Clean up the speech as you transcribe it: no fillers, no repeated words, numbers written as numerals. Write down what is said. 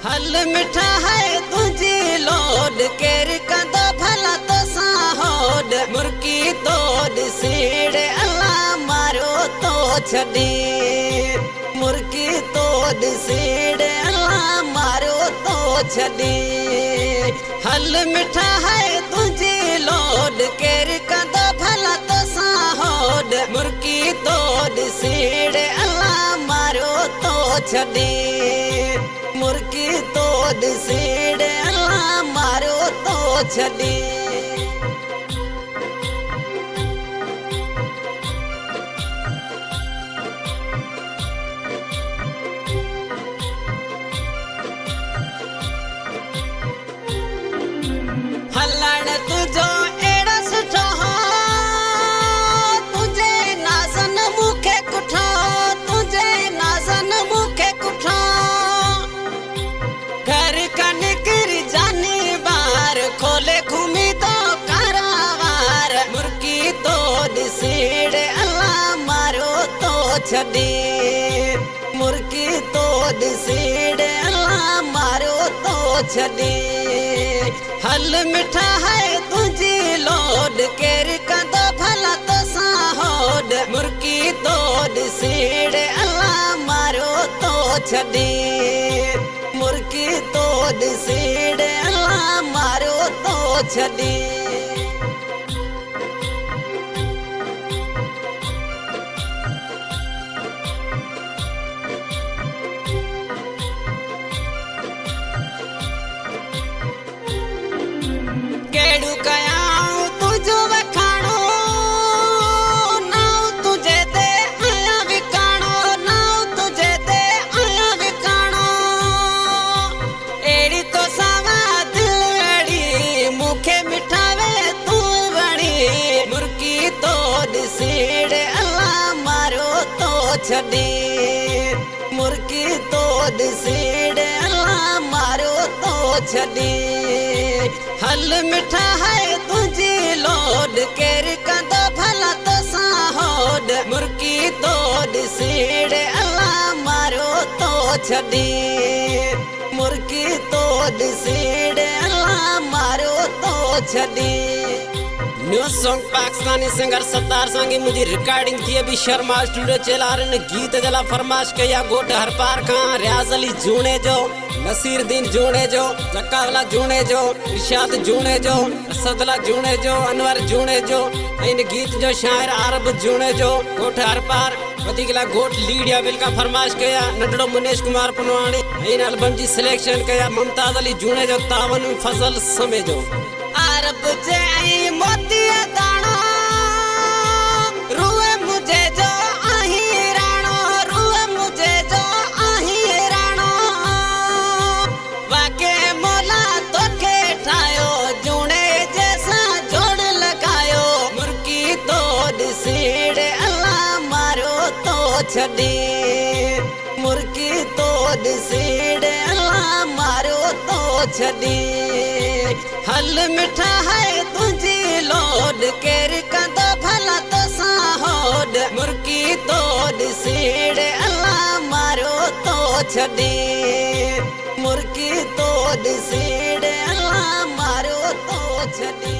हल मिठा है तुझी लोड केर कंदो भला तो साहोड मुर्की तोड़ सीड़े अल्लाह मारो तो छड़ी मुर्की तोड़ सीड़े अल्लाह मारो तो छड़ी हल मिठा है तुझी लोड केर कंदो भला तो साहोड मुर्की तोड़ सीड़े अल्लाह मारो तो छड़ी मुर्की तोड़ सीड़े अल्लाह मारो तो छड़ी हलण तुझो एड़ा सुठो हो तुझे नाज़न मुखे कुठो तुझे नाज़न मुखे कुठो घर का निकरी जानी बार खोले घूमी तो करावार मुर्की तोड़ सीड़े अल्लाह मारो तो छड़ी मुर्की तोड़ सीड़े अल्लाह मारो तो छड़ी हल मिठा है तुझी लोड केर कंदो भला तो साहोड मुर्की तोड़ सीड़े अल्लाह मारो तो छड़ी मुर्की तोड़ सीड़े अल्लाह मारो तो छड़ी केड़ू कयाऊं तुझो वखाणो नाउ तुझे दे आया विकाणो नाउ तुझे दे आया विकाणो एड़ी तो सावा दिलड़ी मुखे मिठावे तू वणी मुर्की तोड़ सीड़े अल्लाह मारो तो छड़ी मुर्की तोड़ सीड़े अल्लाह मारो तो छड़ी हल मिठा है तुझी लोड केर कंदो भला तो साहोड मुर्की तोड़ सीड़े अल्लाह मारो तो छड़ी मुर्की तोड़ सीड़े अल्लाह मारो तो छड़ी new song Pakistani singer Sattar सांगी मुझी रिकॉर्डिंग थी अभी शर्मा स्टूडियो चला रहे गीत जला फरमाश कया गोट हर पार खां रियाज अली जूने जो नसीर दीन जूने जो जक्कावला जूने जो इरशाद जूने जो असदला जूने जो अनवर जूने जो इन गीत जो शायर आरब जूने जो गोट हर पार वधिकला गोट लीडिया बिल का फरमाश कया नडड़ो मुनेश कुमार पुनवाणी इन एल्बम जी सिलेक्शन कया मुमताज अली जूने जो तावन फजल समे जो अरब जे आई मोतिया दाणो रूए मुझे जो आही राणो रूए मुझे जो आही राणो वाके मोला तोखे ठायो जूने जैसा जोड़ लगायो मुर्की तोड़ सीड़े अल्लाह मारो तो छड़ी मुर्की तोड़ सीड़े अल्लाह मारो तो छड़ी हल मिठा है तुझी लोड केर कंदो भला तो साहोड मुर्की तोड़ सीड़े अल्लाह मारो तो छड़ी मुर्की तोड़ सीड़े अल्लाह मारो तो छड़ी।